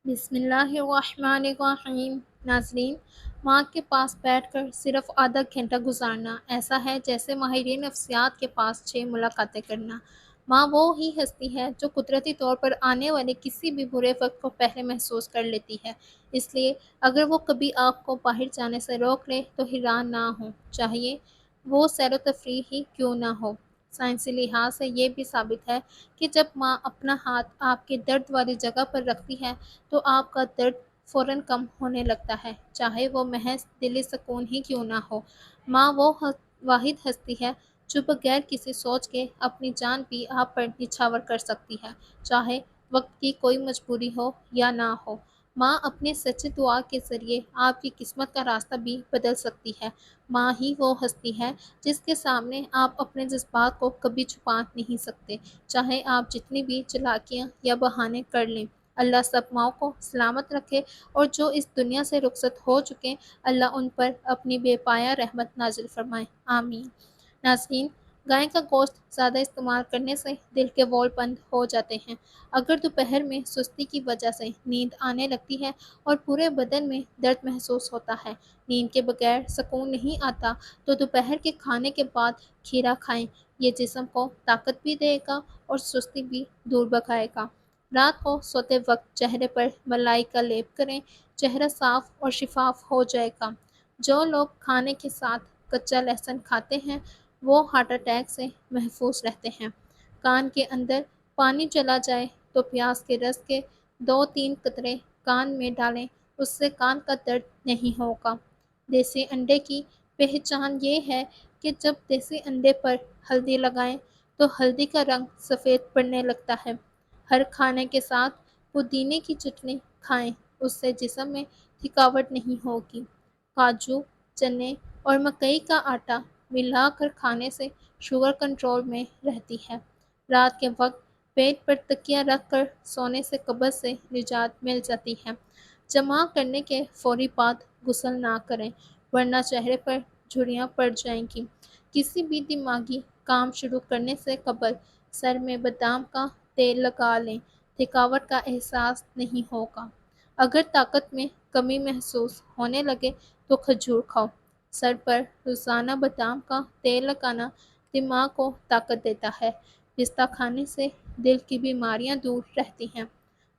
بسم اللہ الرحمن الرحیم۔ ناظرین، ماں کے پاس بیٹھ کر صرف آدھا گھنٹہ گزارنا ایسا ہے جیسے ماہرین نفسیات کے پاس 6 ملاقاتیں کرنا۔ ماں وہ ہی ہستی ہے جو قدرتی طور پر آنے والے کسی بھی برے وقت کو پہلے محسوس کر لیتی ہے، اس لیے اگر وہ کبھی آپ کو باہر جانے سے روک لے تو حیران نہ ہو، چاہیے وہ سیر و تفریح ہی کیوں نہ ہو۔ سائنسی لحاظ سے یہ بھی ثابت ہے کہ جب ماں اپنا ہاتھ آپ کے درد والی جگہ پر رکھتی ہے تو آپ کا درد فوراً کم ہونے لگتا ہے، چاہے وہ محض دلی سکون ہی کیوں نہ ہو۔ ماں وہ واحد ہستی ہے جو بغیر کسی سوچ کے اپنی جان بھی آپ پر نچھاور کر سکتی ہے، چاہے وقت کی کوئی مجبوری ہو یا نہ ہو۔ ماں اپنے سچے دعا کے ذریعے آپ کی قسمت کا راستہ بھی بدل سکتی ہے۔ ماں ہی وہ ہستی ہے جس کے سامنے آپ اپنے جذبات کو کبھی چھپا نہیں سکتے، چاہے آپ جتنی بھی چالاکیاں یا بہانے کر لیں۔ اللہ سب ماؤں کو سلامت رکھے، اور جو اس دنیا سے رخصت ہو چکے اللہ ان پر اپنی بے پایہ رحمت نازل فرمائے، آمین۔ ناظرین، گائے کا گوشت زیادہ استعمال کرنے سے دل کے وال بند ہو جاتے ہیں۔ اگر دوپہر میں سستی کی وجہ سے نیند آنے لگتی ہے اور پورے بدن میں درد محسوس ہوتا ہے، نیند کے بغیر سکون نہیں آتا، تو دوپہر کے کھانے کے بعد کھیرا کھائیں۔ یہ جسم کو طاقت بھی دے گا اور سستی بھی دور بھگائے گا۔ رات کو سوتے وقت چہرے پر ملائی کا لیپ کریں، چہرہ صاف اور شفاف ہو جائے گا۔ جو لوگ کھانے کے ساتھ کچا لہسن کھاتے ہیں وہ ہارٹ اٹیک سے محفوظ رہتے ہیں۔ کان کے اندر پانی چلا جائے تو پیاز کے رس کے 2-3 قطرے کان میں ڈالیں، اس سے کان کا درد نہیں ہوگا۔ دیسی انڈے کی پہچان یہ ہے کہ جب دیسی انڈے پر ہلدی لگائیں تو ہلدی کا رنگ سفید پڑنے لگتا ہے۔ ہر کھانے کے ساتھ پودینے کی چٹنی کھائیں، اس سے جسم میں تھکاوٹ نہیں ہوگی۔ کاجو، چنے اور مکئی کا آٹا ملا کر کھانے سے شوگر کنٹرول میں رہتی ہے۔ رات کے وقت پیٹ پر تکیہ رکھ کر سونے سے قبض سے نجات مل جاتی ہے۔ جمع کرنے کے فوری بعد غسل نہ کریں، ورنہ چہرے پر جھریاں پڑ جائیں گی۔ کسی بھی دماغی کام شروع کرنے سے قبل سر میں بادام کا تیل لگا لیں، تھکاوٹ کا احساس نہیں ہوگا۔ اگر طاقت میں کمی محسوس ہونے لگے تو کھجور کھاؤ۔ سر پر روزانہ بادام کا تیل لگانا دماغ کو طاقت دیتا ہے۔ پستہ کھانے سے دل کی بیماریاں دور رہتی ہیں۔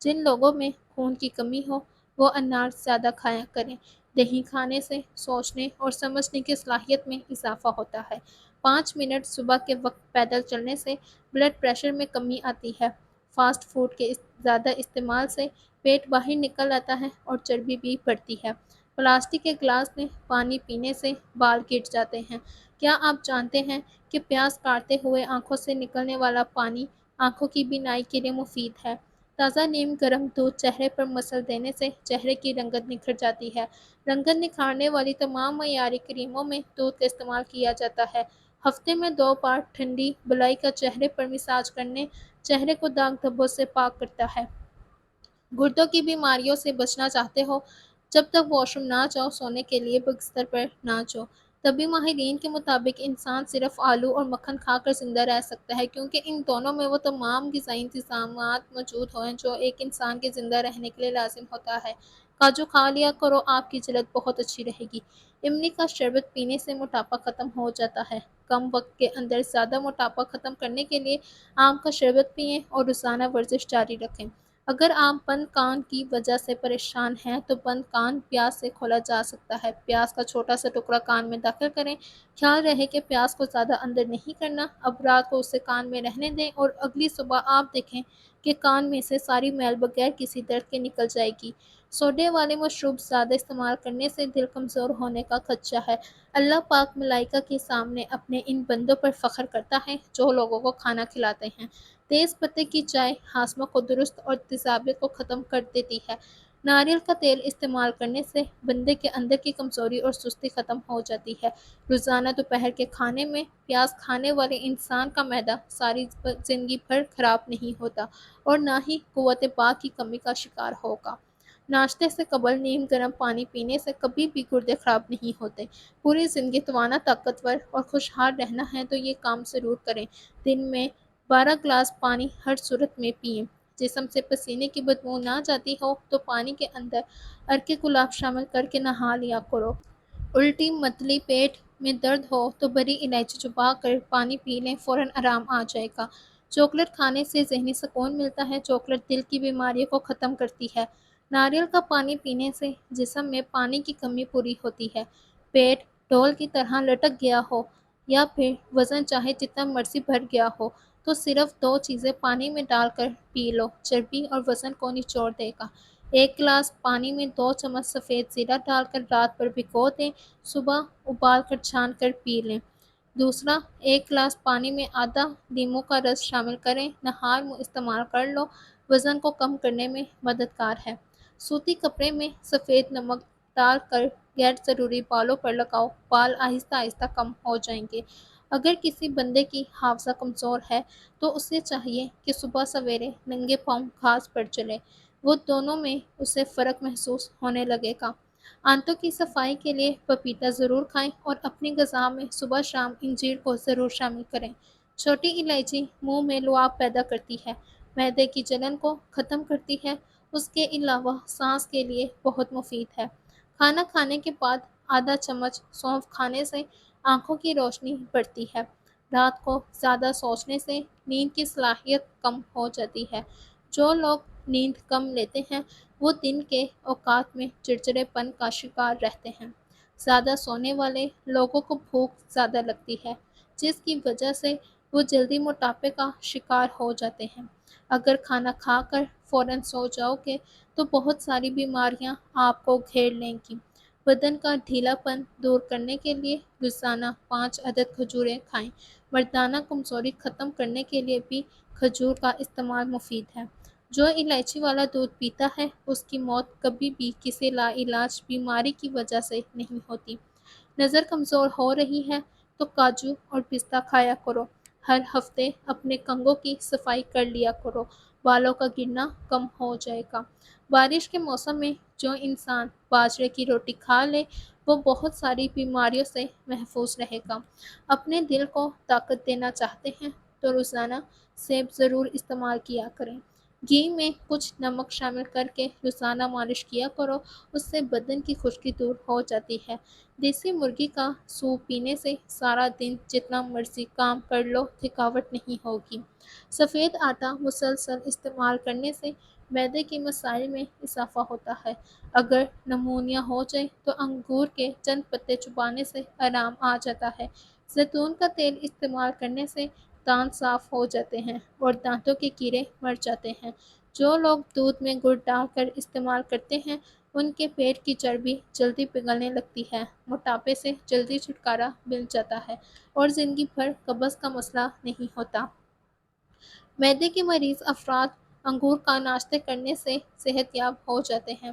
جن لوگوں میں خون کی کمی ہو وہ انار زیادہ کھایا کریں۔ دہی کھانے سے سوچنے اور سمجھنے کی صلاحیت میں اضافہ ہوتا ہے۔ 5 منٹ صبح کے وقت پیدل چلنے سے بلڈ پریشر میں کمی آتی ہے۔ فاسٹ فوڈ کے زیادہ استعمال سے پیٹ باہر نکل آتا ہے اور چربی بھی بڑھتی ہے۔ پلاسٹک کے گلاس میں پانی پینے سے بال گر جاتے ہیں۔ کیا آپ جانتے ہیں کہ پیاز کاٹتے ہوئے آنکھوں سے نکلنے والا پانی آنکھوں کی بینائی کے لیے مفید ہے؟ تازہ نیم گرم دودھ چہرے پر مسل دینے سے چہرے کی رنگت نکھر جاتی ہے۔ رنگت نکھارنے والی تمام معیاری کریموں میں دودھ کا استعمال کیا جاتا ہے۔ ہفتے میں 2 بار ٹھنڈی بلائی کا چہرے پر مساج کرنے چہرے کو داغ دھبوں سے پاک کرتا ہے۔ گردوں کی بیماریوں سے بچنا چاہتے ہو؟ جب تک واش روم نہ جاؤ سونے کے لیے بستر پر نہ جاؤ۔ طبی ماہرین کے مطابق انسان صرف آلو اور مکھن کھا کر زندہ رہ سکتا ہے، کیونکہ ان دونوں میں وہ تمام غذائی انتظامات موجود ہیں جو ایک انسان کے زندہ رہنے کے لیے لازم ہوتا ہے۔ کاجو کھا لیا کرو، آپ کی جلد بہت اچھی رہے گی۔ املی کا شربت پینے سے موٹاپا ختم ہو جاتا ہے۔ کم وقت کے اندر زیادہ موٹاپا ختم کرنے کے لیے آم کا شربت پئیں اور روزانہ ورزش جاری رکھیں۔ اگر آپ بند کان کی وجہ سے پریشان ہیں تو بند کان پیاز سے کھولا جا سکتا ہے۔ پیاز کا چھوٹا سا ٹکڑا کان میں داخل کریں، خیال رہے کہ پیاز کو زیادہ اندر نہیں کرنا۔ اب رات کو اسے کان میں رہنے دیں اور اگلی صبح آپ دیکھیں کہ کان میں سے ساری میل بغیر کسی درد کے نکل جائے گی۔ سوڈے والے مشروب زیادہ استعمال کرنے سے دل کمزور ہونے کا خدشہ ہے۔ اللہ پاک ملائکہ کے سامنے اپنے ان بندوں پر فخر کرتا ہے جو لوگوں کو کھانا کھلاتے ہیں۔ تیز پتے کی چائے ہاضمہ کو درست اور تیزابیت کو ختم کر دیتی ہے۔ ناریل کا تیل استعمال کرنے سے بندے کے اندر کی کمزوری اور سستی ختم ہو جاتی ہے۔ روزانہ دوپہر کے کھانے میں پیاز کھانے والے انسان کا معدہ ساری زندگی بھر خراب نہیں ہوتا اور نہ ہی قوت باک کی کمی کا شکار ہوگا۔ ناشتے سے قبل نیم گرم پانی پینے سے کبھی بھی گردے خراب نہیں ہوتے۔ پوری زندگی توانا، طاقتور اور خوشحال رہنا ہے تو یہ کام ضرور کریں۔ دن میں 12 گلاس پانی ہر صورت میں پئیں۔ جسم سے پسینے کی بدبو نہ جاتی ہو تو پانی کے اندر عرق گلاب شامل کر کے نہا لیا کرو۔ الٹی متلی پیٹ میں درد ہو تو بڑی الائچی چبا کر پانی پی لیں، فوراً آرام آ جائے گا۔ چاکلیٹ کھانے سے ذہنی سکون ملتا ہے۔ چاکلیٹ دل کی بیماریوں کو ختم کرتی ہے۔ ناریل کا پانی پینے سے جسم میں پانی کی کمی پوری ہوتی ہے۔ پیٹ ڈول کی طرح لٹک گیا ہو یا پھر وزن چاہے جتنا مرضی بڑھ گیا ہو تو صرف 2 چیزیں پانی میں ڈال کر پی لو، چربی اور وزن کو نچوڑ دے گا۔ 1 گلاس پانی میں 2 چمچ سفید زیرہ ڈال کر رات بھر بھگو دیں، صبح ابال کر چھان کر پی لیں۔ دوسرا، 1 گلاس پانی میں آدھا لیموں کا رس شامل کریں، نہار منہ استعمال کر لو، وزن کو کم کرنے میں مددگار ہے۔ سوتی کپڑے میں سفید نمک ڈال کر غیر ضروری بالوں پر لگاؤ، بال آہستہ آہستہ کم ہو جائیں گے۔ اگر کسی بندے کی حافظہ کمزور ہے تو اسے چاہیے کہ صبح سویرے ننگے پاؤں گھاس پر چلے، وہ دونوں میں اسے فرق محسوس ہونے لگے گا۔ آنتوں کی صفائی کے لیے پپیتا ضرور کھائیں اور اپنی غذا میں صبح شام انجیر کو ضرور شامل کریں۔ چھوٹی الائچی منہ میں لعاب پیدا کرتی ہے، معدے کی جلن کو ختم کرتی ہے، اس کے علاوہ سانس کے لیے بہت مفید ہے۔ کھانا کھانے کے بعد آدھا چمچ سونف کھانے سے آنکھوں کی روشنی بڑھتی ہے۔ رات کو زیادہ سوچنے سے نیند کی صلاحیت کم ہو جاتی ہے۔ جو لوگ نیند کم لیتے ہیں وہ دن کے اوقات میں چڑچڑے پن کا شکار رہتے ہیں۔ زیادہ سونے والے لوگوں کو بھوک زیادہ لگتی ہے، جس کی وجہ سے وہ جلدی موٹاپے کا شکار ہو جاتے ہیں۔ اگر کھانا کھا کر فوراً سو جاؤ گے تو بہت ساری بیماریاں آپ کو گھیر لیں گی۔ بدن کا ڈھیلا پن دور کرنے کے لیے روزانہ 5 عدد کھجوریں کھائیں۔ مردانہ کمزوری ختم کرنے کے لیے بھی کھجور کا استعمال مفید ہے۔ جو الائچی والا دودھ پیتا ہے اس کی موت کبھی بھی کسی لا علاج بیماری کی وجہ سے نہیں ہوتی۔ نظر کمزور ہو رہی ہے تو کاجو اور پستہ کھایا کرو۔ ہر ہفتے اپنے کنگھوں کی صفائی کر لیا کرو، بالوں کا گرنا کم ہو جائے گا۔ بارش کے موسم میں جو انسان باجرے کی روٹی کھا لے وہ بہت ساری بیماریوں سے محفوظ رہے گا۔ اپنے دل کو طاقت دینا چاہتے ہیں تو روزانہ سیب ضرور استعمال کیا کریں۔ گھی میں کچھ نمک شامل کر کے روزانہ مالش کیا کرو، اس سے بدن کی خشکی دور ہو جاتی ہے۔ دیسی مرغی کا سوپ پینے سے سارا دن جتنا مرضی کام کر لو تھکاوٹ نہیں ہوگی۔ سفید آٹا مسلسل استعمال کرنے سے معدے کے مسائل میں اضافہ ہوتا ہے۔ اگر نمونیا ہو جائے تو انگور کے چند پتے چبانے سے آرام آ جاتا ہے۔ زیتون کا تیل استعمال کرنے سے دانت صاف ہو جاتے ہیں اور دانتوں کے کیڑے مر جاتے ہیں۔ جو لوگ دودھ میں گڑ ڈال کر استعمال کرتے ہیں ان کے پیٹ کی چربی جلدی پگھلنے لگتی ہے، موٹاپے سے جلدی چھٹکارا مل جاتا ہے اور زندگی بھر قبض کا مسئلہ نہیں ہوتا۔ معدے کے مریض افراد انگور کا ناشتے کرنے سے صحت یاب ہو جاتے ہیں۔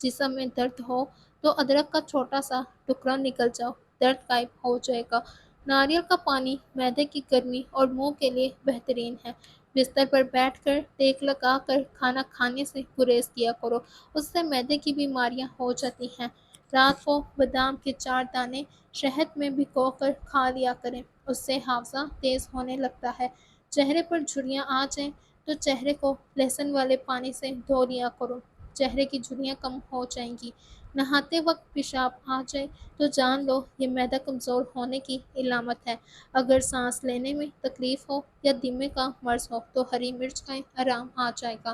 جسم میں درد ہو تو ادرک کا چھوٹا سا ٹکڑا نگل جاؤ، درد غائب ہو جائے گا۔ ناریل کا پانی معدے کی گرمی اور منہ کے لیے بہترین ہے۔ بستر پر بیٹھ کر ٹیک لگا کر کھانا کھانے سے گریز کیا کرو، اس سے معدے کی بیماریاں ہو جاتی ہیں۔ رات کو بادام کے 4 دانے شہد میں بھگو کر کھا لیا کریں، اس سے حافظہ تیز ہونے لگتا ہے۔ چہرے پر جھریاں آ جائیں تو چہرے کو لہسن والے پانی سے دھو لیا کرو، چہرے کی جھریاں کم ہو جائیں گی۔ نہاتے وقت پیشاب آ جائے تو جان لو یہ معدہ کمزور ہونے کی علامت ہے۔ اگر سانس لینے میں تکلیف ہو یا دمے کا مرض ہو تو ہری مرچ کھائیں، آرام آ جائے گا۔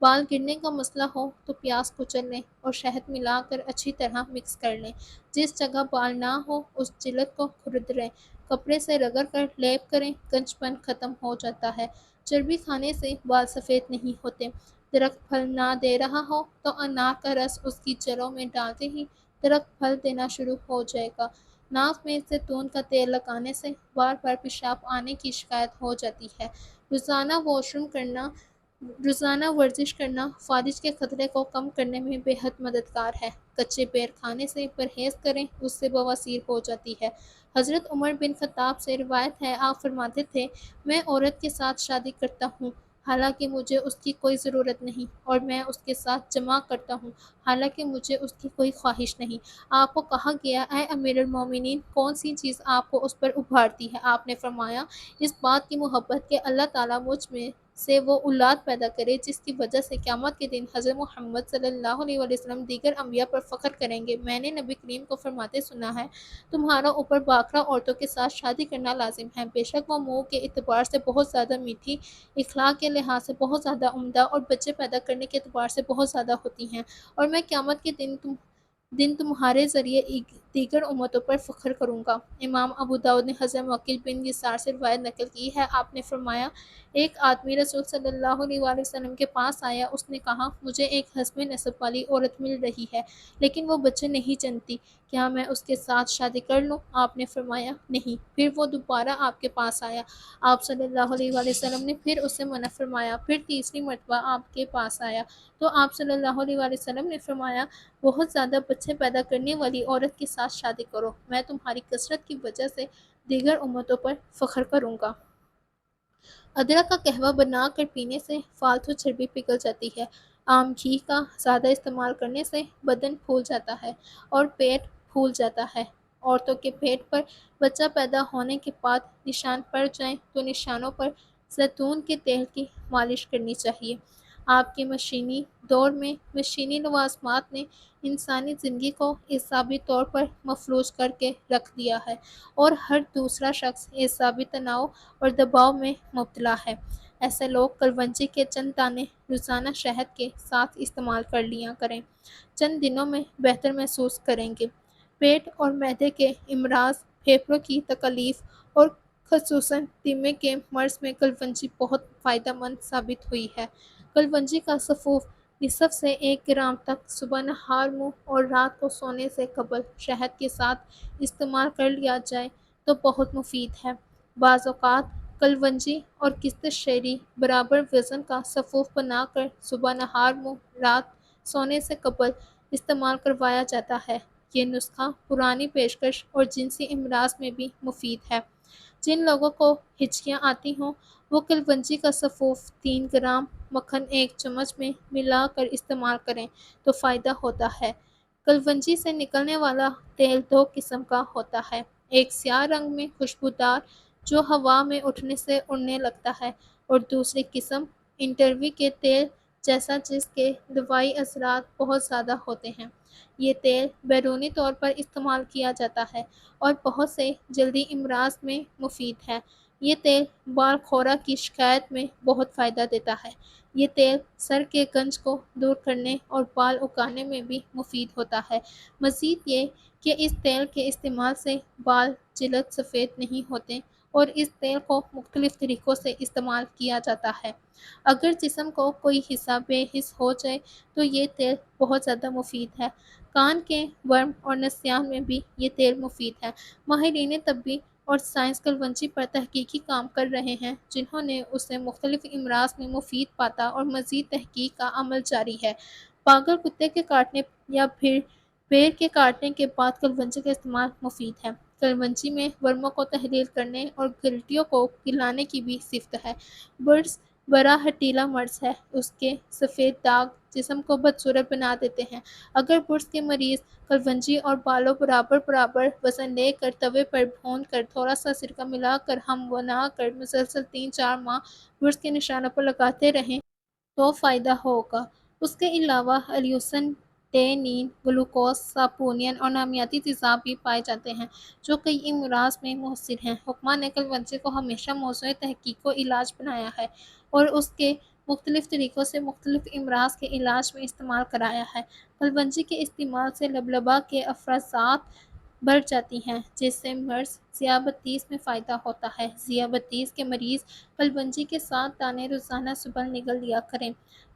بال گرنے کا مسئلہ ہو تو پیاز کچل لیں اور شہد ملا کر اچھی طرح مکس کر لیں۔ جس جگہ بال نہ ہو اس جلد کو کھردریں کپڑے سے رگڑ کر لیپ کریں، گنج پن ختم ہو جاتا ہے۔ چربی کھانے سے بال سفید نہیں ہوتے۔ درخت پھل نہ دے رہا ہو تو انار کا رس اس کی جڑوں میں ڈالتے ہی درخت پھل دینا شروع ہو جائے گا۔ ناک میں زیتون کا تیل لگانے سے بار بار پیشاب آنے کی شکایت ہو جاتی ہے۔ روزانہ ورزش کرنا فالج کے خطرے کو کم کرنے میں بے حد مددگار ہے۔ کچے بیر کھانے سے پرہیز کریں، اس سے بواسیر ہو جاتی ہے۔ حضرت عمر بن خطاب سے روایت ہے، آپ فرماتے تھے، میں عورت کے ساتھ شادی کرتا ہوں حالانکہ مجھے اس کی کوئی ضرورت نہیں، اور میں اس کے ساتھ جماع کرتا ہوں حالانکہ مجھے اس کی کوئی خواہش نہیں۔ آپ کو کہا گیا، اے امیر المومنین، کون سی چیز آپ کو اس پر ابھارتی ہے؟ آپ نے فرمایا، اس بات کی محبت کہ اللہ تعالیٰ مجھ میں سے وہ اولاد پیدا کرے جس کی وجہ سے قیامت کے دن حضرت محمد صلی اللہ علیہ وسلم دیگر انبیاء پر فخر کریں گے۔ میں نے نبی کریم کو فرماتے سنا ہے، تمہارا اوپر باکرہ عورتوں کے ساتھ شادی کرنا لازم ہے، بے شک وہ منہ کے اعتبار سے بہت زیادہ میٹھی، اخلاق کے لحاظ سے بہت زیادہ عمدہ اور بچے پیدا کرنے کے اعتبار سے بہت زیادہ ہوتی ہیں، اور میں قیامت کے دن تمہارے ذریعے دیگر امتوں پر فخر کروں گا۔ امام ابو داؤد نے حضرت موکل بن یسار سے روایت نقل کی ہے، آپ نے فرمایا، ایک آدمی رسول صلی اللہ علیہ وآلہ وسلم کے پاس آیا، اس نے کہا، مجھے ایک حسب نسب والی عورت مل رہی ہے لیکن وہ بچے نہیں جنتی، کیا میں اس کے ساتھ شادی کر لوں؟ آپ نے فرمایا نہیں۔ پھر وہ دوبارہ آپ کے پاس آیا، آپ صلی اللہ علیہ وآلہ وسلم نے پھر اسے منع فرمایا۔ پھر تیسری مرتبہ آپ کے پاس آیا تو آپ صلی اللہ علیہ وآلہ وسلم نے فرمایا، بہت زیادہ بچے پیدا کرنے والی عورت کے ساتھ شادی کرو، میں تمہاری کثرت کی وجہ سے دیگر امتوں پر فخر کروں گا۔ ادرک کا قہوہ بنا کر پینے سے فالتو چربی پگھل جاتی ہے۔ عام گھی کا زیادہ استعمال کرنے سے بدن پھول جاتا ہے اور پیٹ پھول جاتا ہے۔ عورتوں کے پیٹ پر بچہ پیدا ہونے کے بعد نشان پڑ جائیں تو نشانوں پر زیتون کے تیل کی مالش کرنی چاہیے۔ آپ کے مشینی دور میں مشینی لوازمات نے انسانی زندگی کو اعصابی طور پر مفلوج کر کے رکھ دیا ہے اور ہر دوسرا شخص اعصابی تناؤ اور دباؤ میں مبتلا ہے۔ ایسے لوگ کلونجی کے چند دانے روزانہ شہد کے ساتھ استعمال کر لیا کریں، چند دنوں میں بہتر محسوس کریں گے۔ پیٹ اور معدے کے امراض، پھیپھڑوں کی تکالیف اور خصوصاً دمے کے مرض میں کلونجی بہت فائدہ مند ثابت ہوئی ہے۔ کلونجی کا سفوف نصف سے 1 گرام تک صبح نہار منہ اور رات کو سونے سے قبل شہد کے ساتھ استعمال کر لیا جائے تو بہت مفید ہے۔ بعض اوقات کلونجی اور قسط شعری برابر وزن کا سفوف بنا کر صبح نہار منہ رات سونے سے قبل استعمال کروایا جاتا ہے۔ یہ نسخہ پرانی پیشکش اور جنسی امراض میں بھی مفید ہے۔ جن لوگوں کو ہچکیاں آتی ہوں وہ کلونجی کا سفوف 3 گرام مکھن 1 چمچ میں ملا کر استعمال کریں تو فائدہ ہوتا ہے۔ کلونجی سے نکلنے والا تیل 2 قسم کا ہوتا ہے، ایک سیاہ رنگ میں خوشبودار جو ہوا میں اٹھنے سے اڑنے لگتا ہے، اور دوسری قسم انٹروی کے تیل جیسا جس کے دوائی اثرات بہت زیادہ ہوتے ہیں۔ یہ تیل بیرونی طور پر استعمال کیا جاتا ہے اور بہت سے جلدی امراض میں مفید ہے۔ یہ تیل بال خورا کی شکایت میں بہت فائدہ دیتا ہے۔ یہ تیل سر کے گنج کو دور کرنے اور بال اگانے میں بھی مفید ہوتا ہے۔ مزید یہ کہ اس تیل کے استعمال سے بال جلد سفید نہیں ہوتے اور اس تیل کو مختلف طریقوں سے استعمال کیا جاتا ہے۔ اگر جسم کو کوئی حصہ بے حس ہو جائے تو یہ تیل بہت زیادہ مفید ہے۔ کان کے ورم اور نسیان میں بھی یہ تیل مفید ہے۔ ماہرین طبی اور سائنس کلونجی پر تحقیقی کام کر رہے ہیں جنہوں نے اسے مختلف امراض میں مفید پاتا اور مزید تحقیق کا عمل جاری ہے۔ پاگل کتے کے کاٹنے یا بھیڑ کے کاٹنے کے بعد کلونجی کا استعمال مفید ہے۔ کلونجی میں ورموں کو تحلیل کرنے اور گلٹیوں کو گلانے کی بھی صفت ہے۔ برس بڑا ہٹیلا مرض ہے، اس کے سفید داغ جسم کو بدصورت بنا دیتے ہیں۔ اگر برس کے مریض کلونجی اور بالوں برابر وزن لے کر توے پر بھون کر تھوڑا سا سرکہ ملا کر ہم بنا کر مسلسل 3-4 ماہ برس کے نشانوں پر لگاتے رہیں تو فائدہ ہوگا۔ اس کے علاوہ الیوسن، ٹینین، گلوکوز، ساپونین اور نامیاتی تیزاب بھی پائے جاتے ہیں جو کئی امراض میں مؤثر ہیں۔ حکماء نے کلونجی کو ہمیشہ موضوع تحقیق و علاج بنایا ہے اور اس کے مختلف طریقوں سے مختلف امراض کے علاج میں استعمال کرایا ہے۔ کلونجی کے استعمال سے لبلبہ کے افرازات بڑھ جاتی ہیں جس سے مرض ذیابیطس میں فائدہ ہوتا ہے۔ ذیابیطس کے مریض کلونجی کے 7 دانے روزانہ صبح نگل لیا کریں۔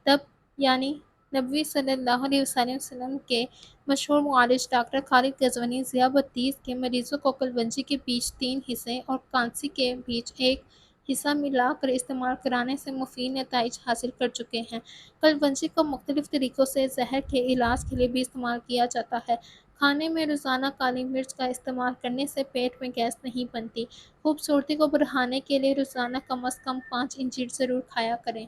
تب یعنی نبی صلی اللہ علیہ وسلم کے مشہور معالج ڈاکٹر خالد غزنوی ذیابیطس کے مریضوں کو کلونجی کے بیچ 3 حصے اور کانسی کے بیچ 1 حصہ ملا کر استعمال کرانے سے مفید نتائج حاصل کر چکے ہیں۔ کلونجی کو مختلف طریقوں سے زہر کے علاج کے لیے بھی استعمال کیا جاتا ہے۔ کھانے میں روزانہ کالی مرچ کا استعمال کرنے سے پیٹ میں گیس نہیں بنتی۔ خوبصورتی کو بڑھانے کے لیے روزانہ کم از کم 5 انجیر ضرور کھایا کریں۔